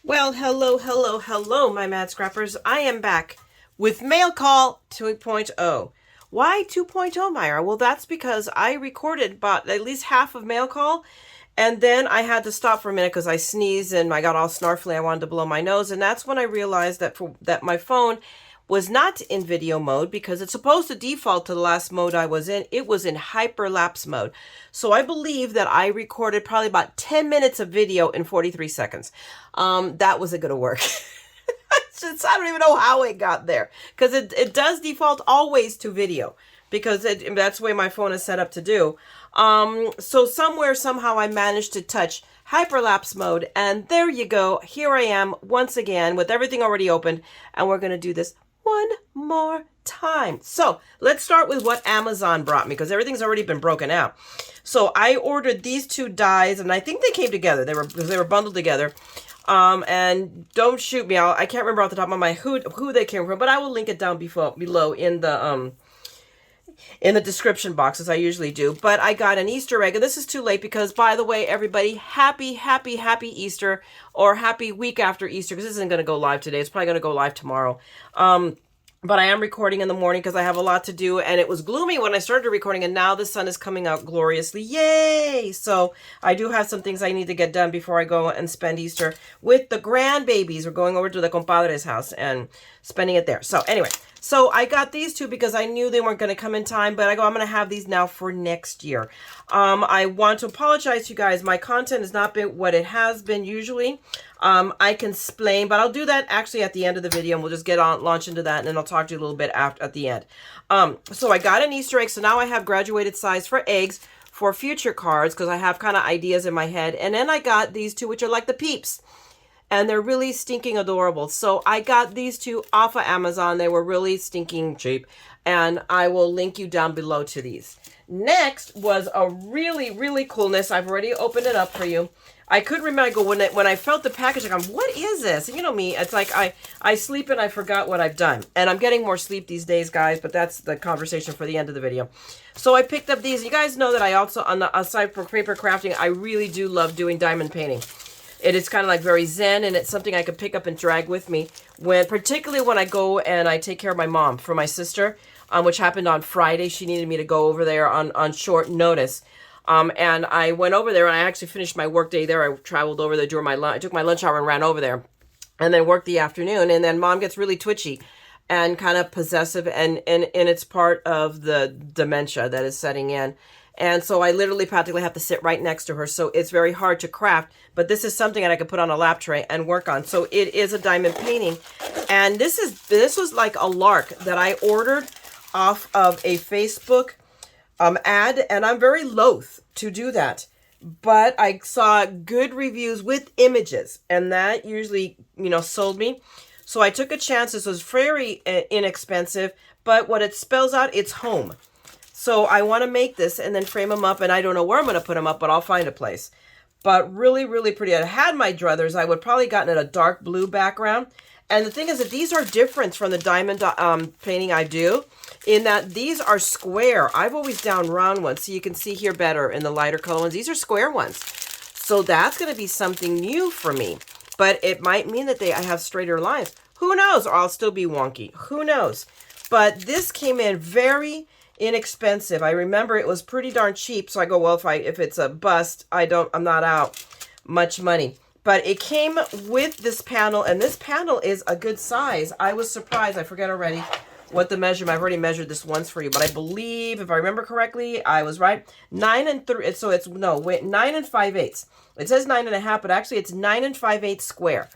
Well, hello, my mad scrappers. I am back with Mail Call 2.0. Why 2.0, Mayra? Well, that's because I recorded about at least half of Mail Call, and then I had to stop for a minute because I sneezed and I got all snarfly. I wanted to blow my nose, and that's when I realized that my phone was not in video mode because it's supposed to default to the last mode I was in. It was in hyperlapse mode. So I believe that I recorded probably about 10 minutes of video in 43 seconds. That wasn't going to work. I don't even know how it got there because it does default always to video because that's the way my phone is set up to do. So somehow I managed to touch hyperlapse mode, and there you go. Here I am once again with everything already opened, and we're going to do this one more time. So let's start with what Amazon brought me because everything's already been broken out. So I ordered these two dies, and I think they came together. They were bundled together. And don't shoot me. I can't remember off the top of my head who they came from, but I will link it down below in the description box as I usually do. But I got an Easter egg, and this is too late because, by the way, everybody, happy Easter, or happy week after Easter, because this isn't going to go live today. It's probably going to go live tomorrow. But I am recording in the morning because I have a lot to do, and it was gloomy when I started recording, and now the sun is coming out gloriously. Yay! So I do have some things I need to get done before I go and spend Easter with the grandbabies. We're going over to the compadre's house and spending it there. So anyway, so I got these two because I knew they weren't going to come in time, but I'm going to have these now for next year. I want to apologize to you guys. My content has not been what it has been usually. I can explain, but I'll do that actually at the end of the video, and we'll just launch into that, and then I'll talk to you a little bit at the end. So I got an Easter egg, so now I have graduated size for eggs for future cards because I have kind of ideas in my head. And then I got these two, which are like the Peeps, and they're really stinking adorable. So I got these two off of Amazon. They were really stinking cheap, and I will link you down below to these. Next was a really coolness. I've already opened it up for you. I could remember when I felt the package, I'm, what is this? And you know me, it's like I sleep and I forgot what I've done. And I'm getting more sleep these days, guys, but that's the conversation for the end of the video. So I picked up these. You guys know that I also, aside from paper crafting, I really do love doing diamond painting. It is kind of like very zen, and it's something I could pick up and drag with me, particularly when I go and I take care of my mom for my sister, which happened on Friday. She needed me to go over there on short notice. And I went over there, and I actually finished my work day there. I traveled over there during my lunch. I took my lunch hour and ran over there, and then worked the afternoon. And then Mom gets really twitchy and kind of possessive, and it's part of the dementia that is setting in. And so I literally practically have to sit right next to her. So it's very hard to craft, but this is something that I could put on a lap tray and work on. So it is a diamond painting. And this was like a lark that I ordered off of a Facebook ad, and I'm very loath to do that, but I saw good reviews with images, and that usually, sold me. So I took a chance. This was very inexpensive, but what it spells out, it's home. So I want to make this and then frame them up, and I don't know where I'm going to put them up, but I'll find a place. But really pretty. I had my druthers. I would probably gotten a dark blue background. And the thing is that these are different from the diamond painting I do, in that these are square. I've always done round ones, so you can see here better in the lighter color ones. These are square ones. So that's going to be something new for me. But it might mean that I have straighter lines. Who knows? Or I'll still be wonky. Who knows? But this came in very inexpensive. I remember it was pretty darn cheap. So I go, well, if it's a bust, I'm not out much money. But it came with this panel, and this panel is a good size. I was surprised. I forget already what the measurement. I've already measured this once for you, but I believe, if I remember correctly, I was right. 9 and 3. So it's 9 and 5/8. It says 9 and a half, but actually it's 9 and 5/8 square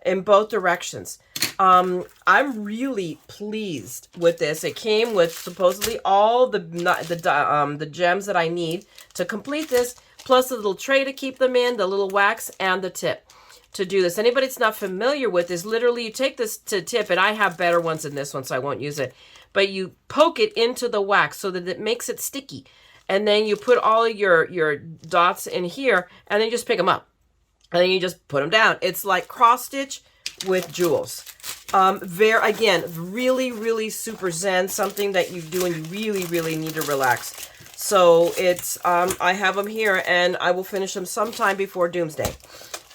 in both directions. I'm really pleased with this. It came with supposedly all the gems that I need to complete this, plus a little tray to keep them in, the little wax, and the tip to do this. Anybody that's not familiar with this, literally you take this to tip, and I have better ones than this one, so I won't use it. But you poke it into the wax so that it makes it sticky. And then you put all your dots in here, and then you just pick them up. And then you just put them down. It's like cross stitch with jewels. Again, really super zen, something that you do and you really need to relax. So it's, I have them here, and I will finish them sometime before Doomsday.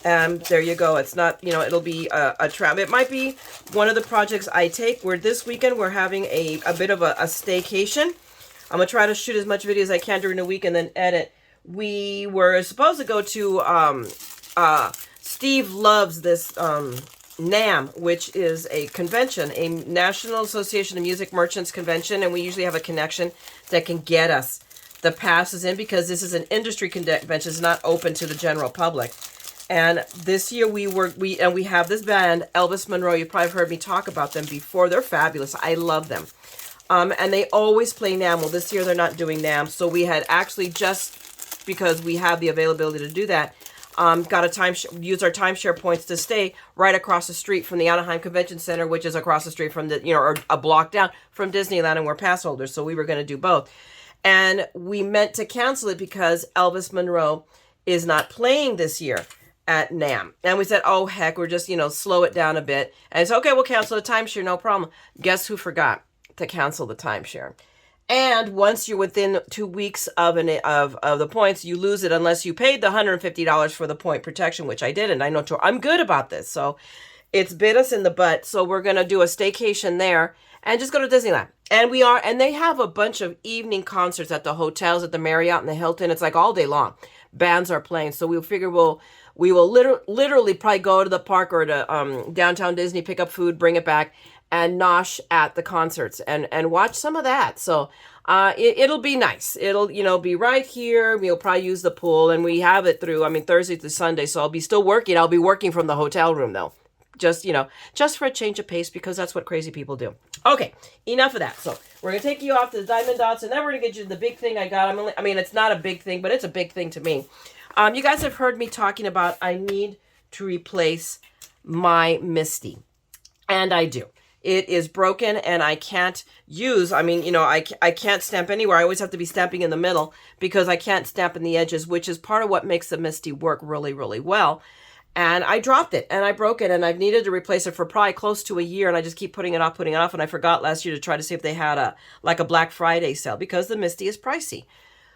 And there you go. It's not, you know, it'll be a trap. It might be one of the projects I take where this weekend we're having a bit of a staycation. I'm going to try to shoot as much video as I can during the week and then edit. We were supposed to go to, Steve loves this NAMM, which is a convention, a National Association of Music Merchants convention, and we usually have a connection that can get us the passes in because this is an industry convention. It's not open to the general public. And this year we have this band, Elvis Monroe. You probably heard me talk about them before. They're fabulous. I love them. And they always play NAMM. Well, this year they're not doing NAMM. So we had actually, just because we have the availability to do that, got a use our timeshare points to stay right across the street from the Anaheim Convention Center, which is across the street from the, you know, or a block down from Disneyland, and we're pass holders. So we were going to do both. And we meant to cancel it because Elvis Monroe is not playing this year at NAMM. And we said, oh, heck, we're just, you know, slow it down a bit. And it's okay, we'll cancel the timeshare, no problem. Guess who forgot to cancel the timeshare? And once you're within 2 weeks of the points, you lose it unless you paid the $150 for the point protection, which I did. And I know I'm good about this. So it's bit us in the butt. So we're going to do a staycation there and just go to Disneyland. And they have a bunch of evening concerts at the hotels, at the Marriott and the Hilton. It's like all day long. Bands are playing. So we figure we will literally probably go to the park or to downtown Disney, pick up food, bring it back, and nosh at the concerts and watch some of that. So it'll be nice. It'll, you know, be right here. We'll probably use the pool, and we have it through, Thursday to Sunday. So I'll be still working. I'll be working from the hotel room though. Just, you know, just for a change of pace, because that's what crazy people do. Okay, enough of that. So we're going to take you off to the Diamond Dots, and then we're going to get you the big thing I got. It's not a big thing, but it's a big thing to me. You guys have heard me talking about I need to replace my Misty. And I do. It is broken and I can't use, I can't stamp anywhere. I always have to be stamping in the middle because I can't stamp in the edges, which is part of what makes the Misty work really, really well. And I dropped it and I broke it and I've needed to replace it for probably close to a year, and I just keep putting it off. And I forgot last year to try to see if they had a Black Friday sale because the Misty is pricey.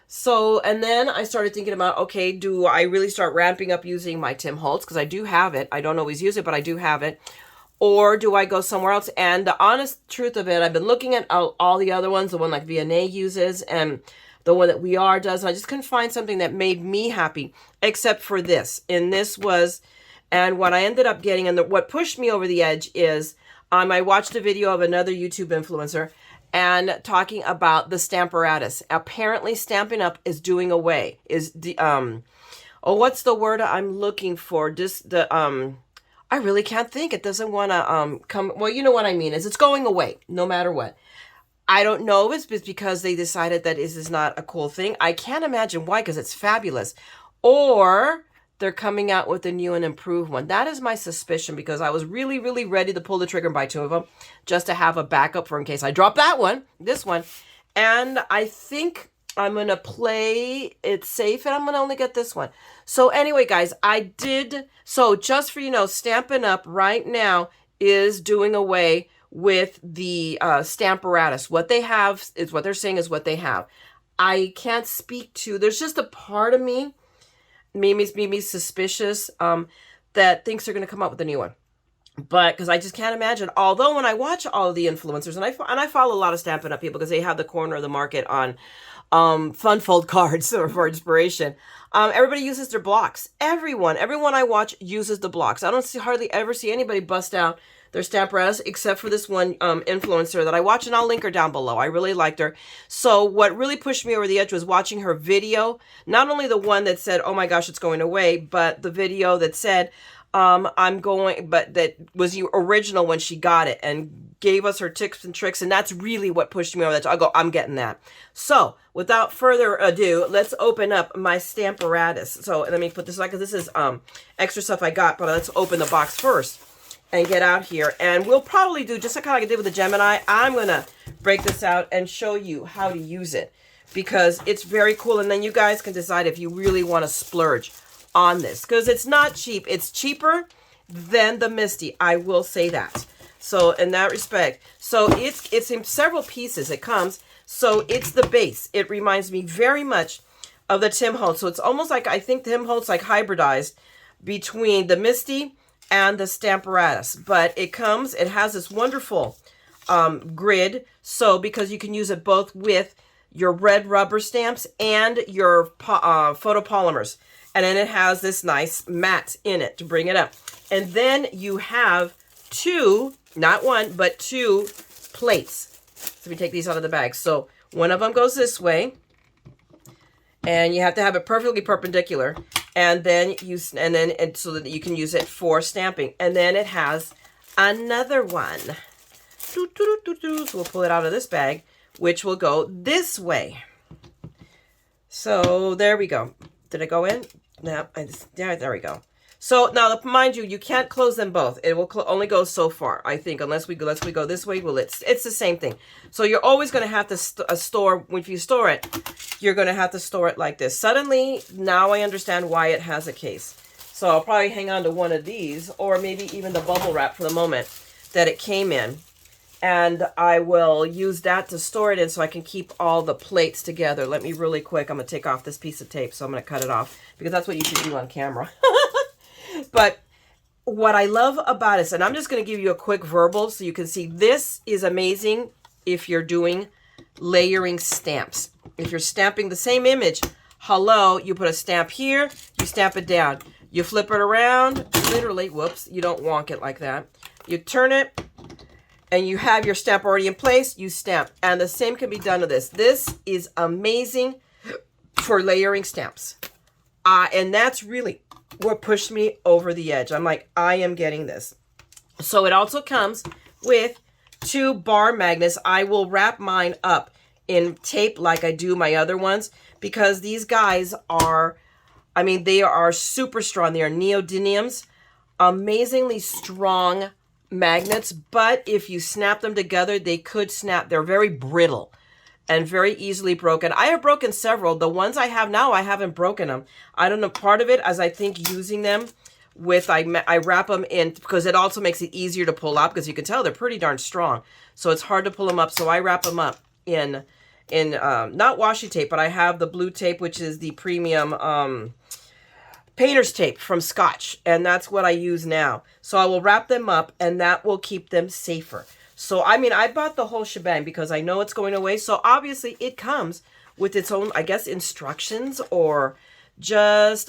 So, and then I started thinking about, okay, do I really start ramping up using my Tim Holtz? Because I do have it. I don't always use it, but I do have it. Or do I go somewhere else? And the honest truth of it, I've been looking at all the other ones, the one like Vianney uses and the one that We Are does. And I just couldn't find something that made me happy except for this. And this was, and what I ended up getting, and what pushed me over the edge is, I watched a video of another YouTube influencer and talking about the Stamparatus. Apparently Stampin' Up! Is doing away. What's the word I'm looking for? I really can't think. It doesn't want to come. Well, you know what I mean. It's going away no matter what. I don't know if it's because they decided that this is not a cool thing. I can't imagine why, because it's fabulous. Or they're coming out with a new and improved one. That is my suspicion, because I was really, really ready to pull the trigger and buy 2 of them just to have a backup for in case I drop this one. And I think I'm going to play it safe, and I'm going to only get this one. So anyway, guys, so just for, Stampin' Up! Right now is doing away with the Stamparatus. What they have is what they're saying is what they have. I can't speak to, there's just a part of me, maybe suspicious, that thinks they're going to come up with a new one. But because I just can't imagine. Although when I watch all of the influencers, and I follow a lot of Stampin' Up! People because they have the corner of the market on fun fold cards for inspiration. Everybody uses their blocks. Everyone I watch uses the blocks. I don't hardly ever see anybody bust out their Stamparatus except for this one influencer that I watch, and I'll link her down below. I really liked her. So what really pushed me over the edge was watching her video. Not only the one that said, oh my gosh, it's going away, but the video that said, but that was the original when she got it and gave us her tips and tricks. And that's really what pushed me over that. I go, I'm getting that. So without further ado, let's open up my Stamparatus. So let me put this aside, because this is extra stuff I got, but let's open the box first and get out here. And we'll probably do, just like I did with the Gemini, I'm going to break this out and show you how to use it, because it's very cool. And then you guys can decide if you really want to splurge on this, because it's not cheap. It's cheaper than the Misty, I will say that. So in that respect, so it's in several pieces. It comes, so it's the base. It reminds me very much of the Tim Holtz. So it's almost like, I think Tim Holtz like hybridized between the Misty and the Stamparatus. But it has this wonderful grid. So because you can use it both with your red rubber stamps and your photopolymers. And then it has this nice mat in it to bring it up. And then you have two, not one, but two plates. So we take these out of the bag. So one of them goes this way. And you have to have it perfectly perpendicular. And then so that you can use it for stamping. And then it has another one. So we'll pull it out of this bag, which will go this way. So there we go. Did it go in? No, there we go. So now, mind you, you can't close them both. It will only go so far, I think, unless we go this way. Well, it's the same thing. So you're always going to have to store, if you store it, you're going to have to store it like this. Suddenly, now I understand why it has a case. So I'll probably hang on to one of these, or maybe even the bubble wrap for the moment that it came in. And I will use that to store it in so I can keep all the plates together. Let me really quick, I'm going to take off this piece of tape, so I'm going to cut it off, because that's what you should do on camera. But what I love about it, and I'm just going to give you a quick verbal so you can see, this is amazing if you're doing layering stamps. If you're stamping the same image, hello, you put a stamp here, you stamp it down. You flip it around, literally, whoops, you don't wonk it like that. You turn it, and you have your stamp already in place, you stamp. And the same can be done to this. This is amazing for layering stamps. And that's really what pushed me over the edge. I'm like, I am getting this. So it also comes with 2 bar magnets. I will wrap mine up in tape like I do my other ones, because these guys are, I mean, they are super strong. They are neodymiums, amazingly strong magnets, but if you snap them together, they could snap. They're very brittle and very easily broken. I have broken several. The ones I have now, I haven't broken them. I don't know, part of it as I think using them with, I wrap them in, because it also makes it easier to pull up, because you can tell they're pretty darn strong. So it's hard to pull them up. So I wrap them up in not washi tape, but I have the blue tape, which is the premium painter's tape from Scotch, and that's what I use now. So I will wrap them up, and that will keep them safer. So, I mean, I bought the whole shebang because I know it's going away. So obviously it comes with its own, I guess, instructions, or just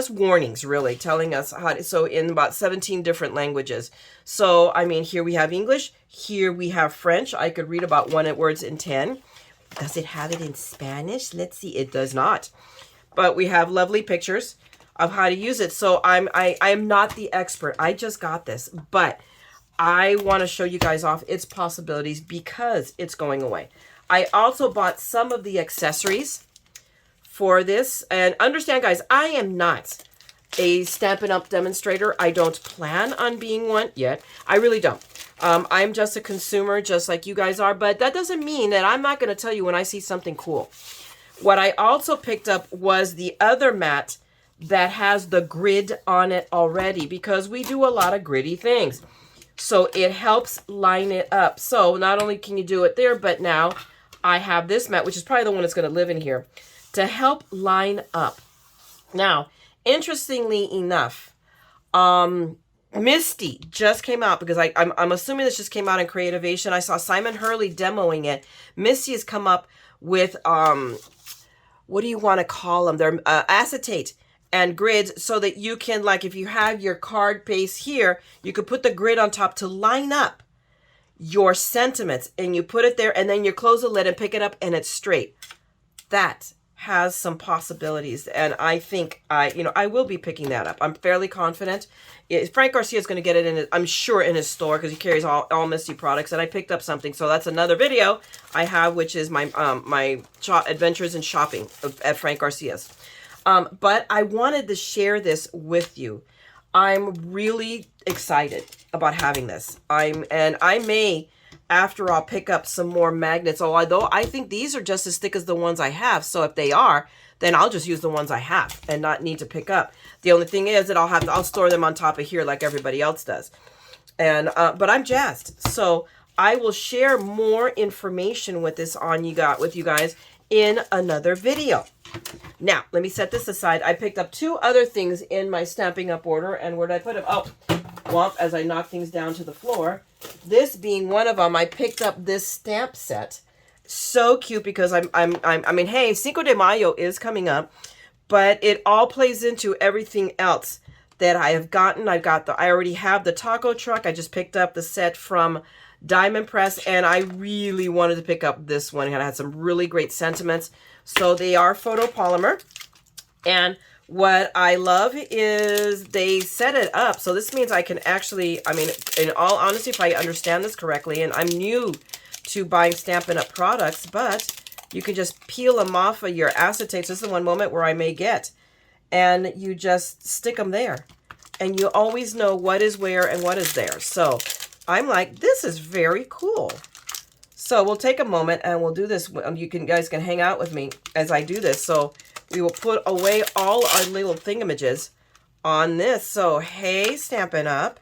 warnings, really, telling us how to, so in about 17 different languages. So, I mean, here we have English, here we have French. I could read about 1 words in 10. Does it have it in Spanish? Let's see. It does not. But we have lovely pictures of how to use it. So I'm not the expert. I just got this, but I want to show you guys off its possibilities because it's going away. I also bought some of the accessories for this. And understand, guys, I am not a Stampin' Up! Demonstrator. I don't plan on being one yet. I really don't. I'm just a consumer, just like you guys are. But that doesn't mean that I'm not going to tell you when I see something cool. What I also picked up was the other mat that has the grid on it already, because we do a lot of gritty things. So it helps line it up. So not only can you do it there, but now I have this mat, which is probably the one that's going to live in here, to help line up. Now, interestingly enough, Misty just came out, because I'm assuming this just came out in Creativation. I saw Simon Hurley demoing it. Misty has come up with, what do you want to call them? They're acetate and grids, so that you can, like, if you have your card base here, you could put the grid on top to line up your sentiments, and you put it there, and then you close the lid and pick it up, and it's straight. That has some possibilities, and I think I will be picking that up. I'm fairly confident. Frank Garcia is going to get it in, I'm sure, in his store, because he carries all Misty products, and I picked up something. So that's another video I have, which is my my adventures in shopping at Frank Garcia's. But I wanted to share this with you. I'm really excited about having this. And I may, after I'll pick up some more magnets, although I think these are just as thick as the ones I have. So if they are, then I'll just use the ones I have and not need to pick up. The only thing is that I'll store them on top of here like everybody else does. And but I'm jazzed. So I will share more information with this with you guys in another video. Now, let me set this aside. I picked up 2 other things in my Stampin' Up! Order, and where did I put them? Oh, womp, as I knock things down to the floor. This being one of them, I picked up this stamp set. So cute because I mean, hey, Cinco de Mayo is coming up, but it all plays into everything else that I have gotten. I already have the taco truck. I just picked up the set from Diamond Press, and I really wanted to pick up this one. It had some really great sentiments. So they are photopolymer, and what I love is they set it up. So this means I can actually, I mean, in all honesty, if I understand this correctly, and I'm new to buying Stampin' Up! Products, but you can just peel them off of your acetates. This is the one moment where I may get, and you just stick them there, and you always know what is where and what is there. So I'm like, this is very cool. So we'll take a moment and we'll do this. You guys can hang out with me as I do this. So we will put away all our little thingamages on this. So hey, Stampin' Up!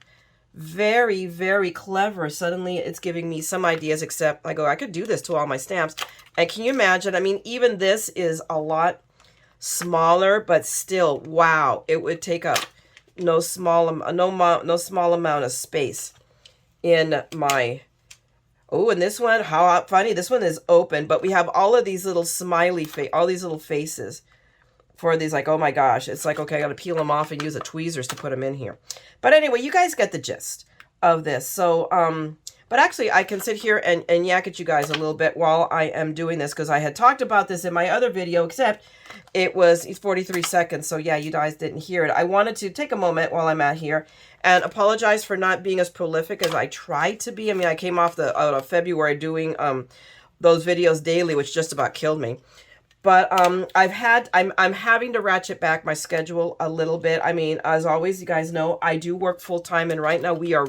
Very, very clever. Suddenly it's giving me some ideas, except I go, I could do this to all my stamps. And can you imagine? I mean, even this is a lot smaller, but still, wow, it would take up no small amount of space in my, oh, and this one, how funny, this one is open, but we have all of these little smiley all these little faces for these, like, oh my gosh, it's like, okay, I gotta peel them off and use the tweezers to put them in here. But anyway, you guys get the gist of this. So, but actually I can sit here and yak at you guys a little bit while I am doing this, because I had talked about this in my other video, except it was 43 seconds. So yeah, you guys didn't hear it. I wanted to take a moment while I'm at here and apologize for not being as prolific as I tried to be. I mean, I came off out of February doing those videos daily, which just about killed me. But I'm having to ratchet back my schedule a little bit. I mean, as always, you guys know, I do work full time, and right now we are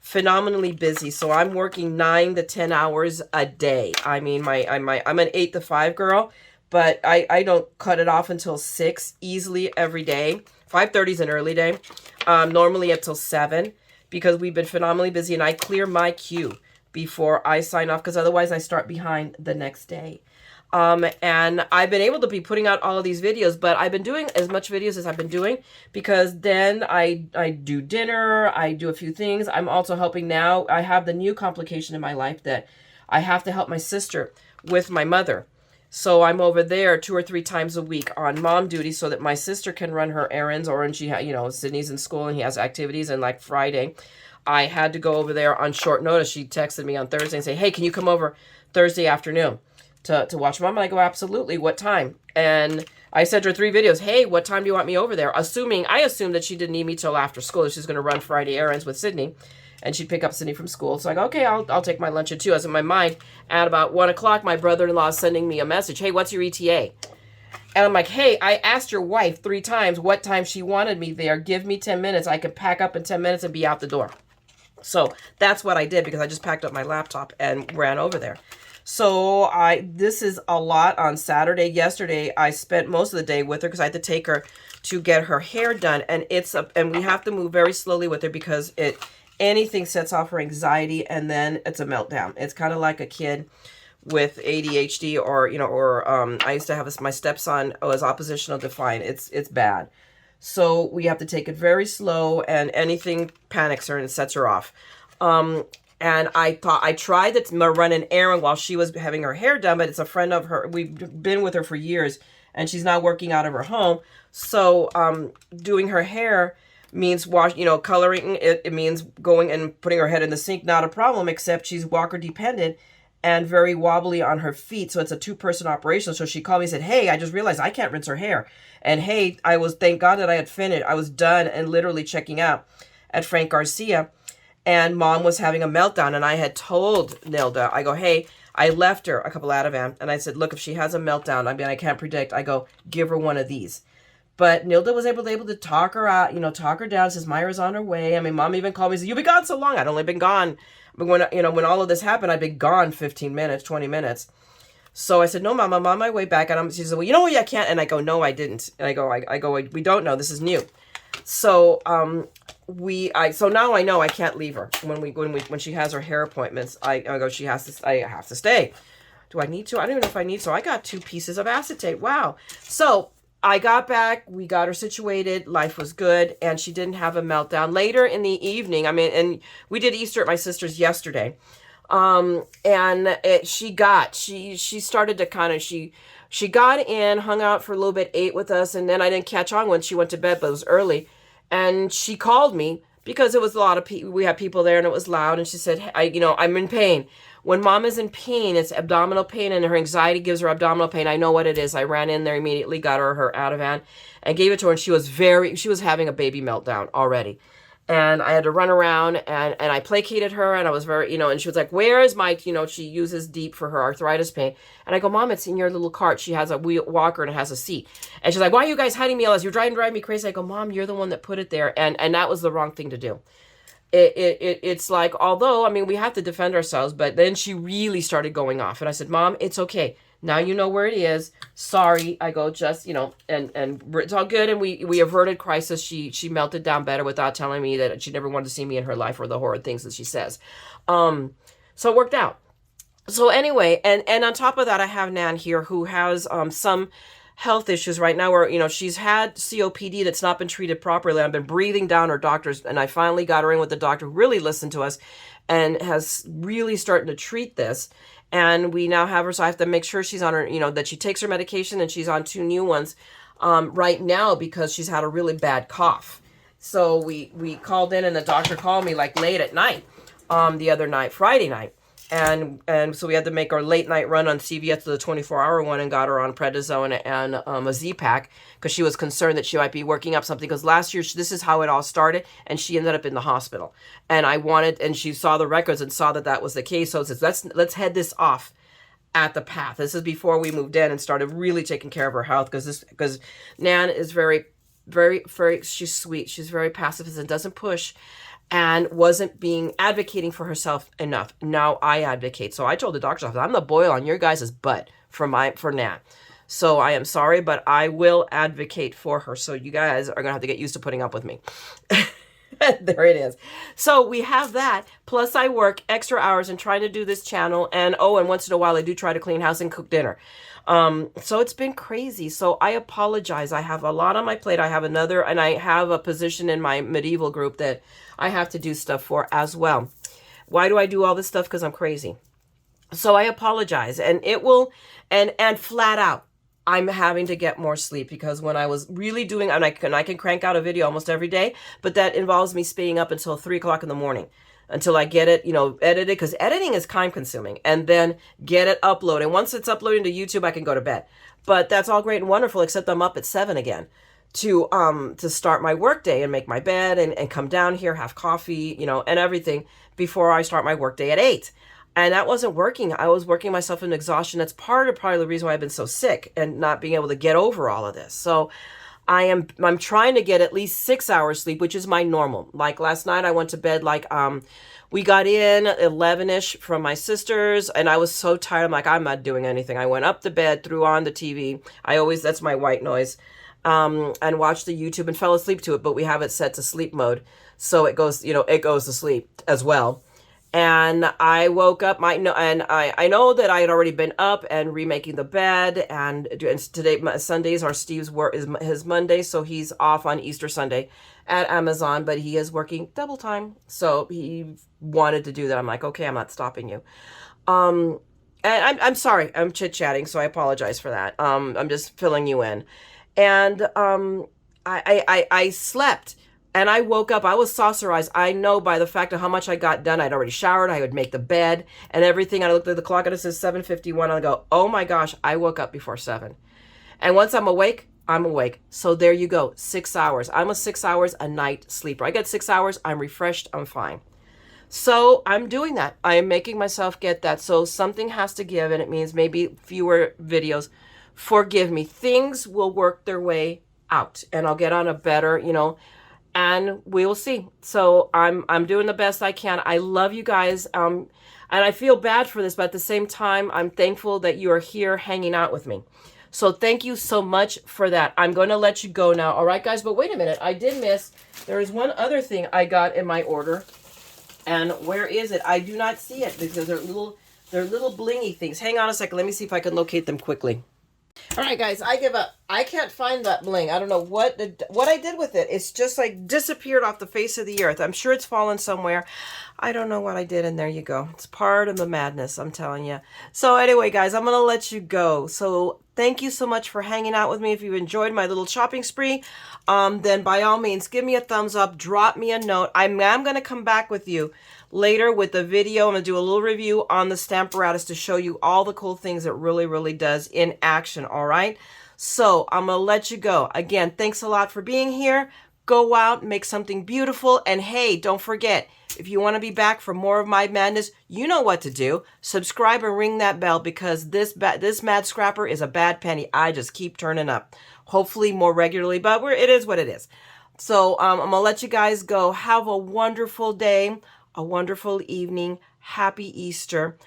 phenomenally busy. So I'm working 9 to 10 hours a day. I mean, I'm an 8 to 5 girl, but I don't cut it off until 6 easily every day. 5:30 is an early day. Normally up till 7, because we've been phenomenally busy, and I clear my queue before I sign off, because otherwise I start behind the next day. And I've been able to be putting out all of these videos, but I've been doing as much videos as I've been doing, because then I do dinner, I do a few things. I'm also helping now. I have the new complication in my life that I have to help my sister with my mother. So I'm over there 2 or 3 times a week on mom duty, so that my sister can run her errands, or when she, you know, Sydney's in school and he has activities, and like Friday, I had to go over there on short notice. She texted me on Thursday and say, hey, can you come over Thursday afternoon to watch mom? And I go, absolutely. What time? And I sent her 3 videos. Hey, what time do you want me over there? I assumed that she didn't need me till after school. She's going to run Friday errands with Sydney, and she'd pick up Sydney from school. So I go, okay, I'll take my lunch at 2. I was in my mind. At about 1 o'clock, my brother-in-law is sending me a message. Hey, what's your ETA? And I'm like, hey, I asked your wife 3 times what time she wanted me there. Give me 10 minutes. I can pack up in 10 minutes and be out the door. So that's what I did, because I just packed up my laptop and ran over there. So this is a lot on Saturday. Yesterday, I spent most of the day with her because I had to take her to get her hair done. And and we have to move very slowly with her, because anything sets off her anxiety, and then it's a meltdown. It's kind of like a kid with ADHD, or, you know, or I used to have my stepson was oppositional defiant. It's bad. So we have to take it very slow, and anything panics her and sets her off. And I tried to run an errand while she was having her hair done, but it's a friend of her. We've been with her for years, and she's now working out of her home. So doing her hair means coloring it. It means going and putting her head in the sink. Not a problem, except she's walker dependent and very wobbly on her feet. So it's a 2-person operation. So she called me and said, hey, I just realized I can't rinse her hair. And hey, thank God that I had finished. I was done and literally checking out at Frank Garcia. And mom was having a meltdown, and I had told Nilda, I go, hey, I left her a couple Ativan, and I said, look, if she has a meltdown, I mean, I can't predict. I go, give her one of these. But Nilda was able to talk her out, talk her down. Says Mayra's on her way. I mean, mom even called me and said, you've been gone so long. I'd only been gone. But when all of this happened, I'd been gone 15 minutes, 20 minutes. So I said, no, mom, I'm on my way back. And she said, well, I can't. And I go, no, I didn't. And I go, we don't know. This is new. So, so now I know I can't leave her when she has her hair appointments. I go, I have to stay. Do I need to? I don't even know if I need to. I got 2 pieces of acetate. Wow. So I got back. We got her situated. Life was good. And she didn't have a meltdown. Later in the evening, I mean, and we did Easter at my sister's yesterday. She started to kind of, she got in, hung out for a little bit, ate with us. And then I didn't catch on when she went to bed, but it was early. And she called me because it was a lot of people. We had people there and it was loud. And she said, hey, I'm in pain. When mom is in pain, it's abdominal pain, and her anxiety gives her abdominal pain. I know what it is. I ran in there immediately, got her Ativan, and gave it to her. And she was having a baby meltdown already. And I had to run around and I placated her, and I was very, and she was like, where is my, she uses Deep for her arthritis pain. And I go, Mom, it's in your little cart. She has a walker and it has a seat. And she's like, why are you guys hiding me all this? You're driving me crazy. I go, Mom, you're the one that put it there. And that was the wrong thing to do. It's like, although, I mean, we have to defend ourselves, but then she really started going off. And I said, Mom, it's okay. Now you know where it is. Sorry. I go, just, and it's all good. And we averted crisis. She melted down better without telling me that she never wanted to see me in her life or the horrid things that she says. So it worked out. So anyway, and on top of that, I have Nan here who has some health issues right now where, she's had COPD that's not been treated properly. I've been breathing down her doctors, and I finally got her in with the doctor who really listened to us and has really started to treat this. And we now have her, so I have to make sure she's on her, that she takes her medication, and she's on 2 new ones right now because she's had a really bad cough. So we called in, and the doctor called me like late at night the other night, Friday night. And so we had to make our late night run on CVS to the 24-hour one and got her on prednisone and a Z-Pack because she was concerned that she might be working up something. Because last year, this is how it all started, and she ended up in the hospital. And she saw the records and saw that was the case. So it says, let's head this off at the path. This is before we moved in and started really taking care of her health because Nan is very, very, very, she's sweet. She's very pacifist and doesn't push, and wasn't advocating for herself enough. Now I advocate. So I told the doctor's office, I'm the boil on your guys' butt for Nan. So I am sorry, but I will advocate for her. So you guys are going to have to get used to putting up with me. There it is. So we have that. Plus I work extra hours and trying to do this channel. And once in a while I do try to clean house and cook dinner. So it's been crazy. So I apologize. I have a lot on my plate. I have and I have a position in my medieval group that I have to do stuff for as well. Why do I do all this stuff? Because I'm crazy. So I apologize. And it will, and flat out, I'm having to get more sleep because when I was really doing, and I can crank out a video almost every day, but that involves me staying up until 3 o'clock in the morning until I get it, edited, because editing is time consuming, and then get it uploaded. And once it's uploaded to YouTube, I can go to bed. But that's all great and wonderful, except I'm up at 7 again to start my workday and make my bed and come down here, have coffee, and everything before I start my workday at 8. And that wasn't working. I was working myself into exhaustion. That's probably the reason why I've been so sick and not being able to get over all of this. So I'm trying to get at least 6 hours sleep, which is my normal. Like last night I went to bed we got in 11ish from my sister's, and I was so tired. I'm like, I'm not doing anything. I went up to bed, threw on the TV. That's my white noise. And watched the YouTube and fell asleep to it, but we have it set to sleep mode. So it goes to sleep as well. And I woke up, I know that I had already been up and remaking the bed, and today, Sundays are Steve's work, is his Monday, so he's off on Easter Sunday at Amazon, but he is working double time, so he wanted to do that. I'm like, okay, I'm not stopping you. And I'm sorry, I'm chit-chatting, so I apologize for that. I'm just filling you in. And I slept. And I woke up, I was saucerized. I know by the fact of how much I got done. I'd already showered, I would make the bed and everything. And I looked at the clock and it says 7:51. I go, oh my gosh, I woke up before 7. And once I'm awake, I'm awake. So there you go, 6 hours. I'm a 6 hours a night sleeper. I get 6 hours, I'm refreshed, I'm fine. So I'm doing that. I am making myself get that. So something has to give, and it means maybe fewer videos. Forgive me. Things will work their way out, and I'll get on a better, and we will see. So I'm doing the best I can. I love you guys. And I feel bad for this, but at the same time, I'm thankful that you are here hanging out with me. So thank you so much for that. I'm going to let you go now. All right, guys, but wait a minute. I did miss. There is one other thing I got in my order. And where is it? I do not see it because there are little They're little blingy things. Hang on a second. Let me see if I can locate them quickly. All right, guys, I give up. I can't find that bling. I don't know what I did with it. It's just like disappeared off the face of the earth. I'm sure it's fallen somewhere. I don't know what I did, and there you go. It's part of the madness, I'm telling you. So anyway, guys, I'm going to let you go. So thank you so much for hanging out with me. If you enjoyed my little shopping spree, then by all means, give me a thumbs up. Drop me a note. I'm going to come back with you later with the video. I'm going to do a little review on the Stamparatus to show you all the cool things it really, really does in action, all right? So I'm going to let you go. Again, thanks a lot for being here. Go out, make something beautiful, and hey, don't forget, if you want to be back for more of my madness, you know what to do. Subscribe and ring that bell because this Mad Scrapper is a bad penny. I just keep turning up. Hopefully more regularly, but it is what it is. So I'm going to let you guys go. Have a wonderful day, a wonderful evening. Happy Easter.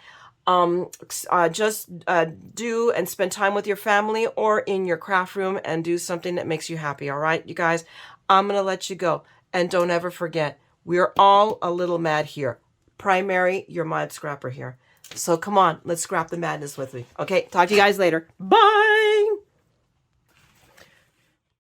Just do and spend time with your family or in your craft room and do something that makes you happy. All right, you guys, I'm going to let you go. And don't ever forget, we're all a little mad here. Primary, your Mad Scrapper here. So come on, let's scrap the madness with me. Okay, talk to you guys later. Bye.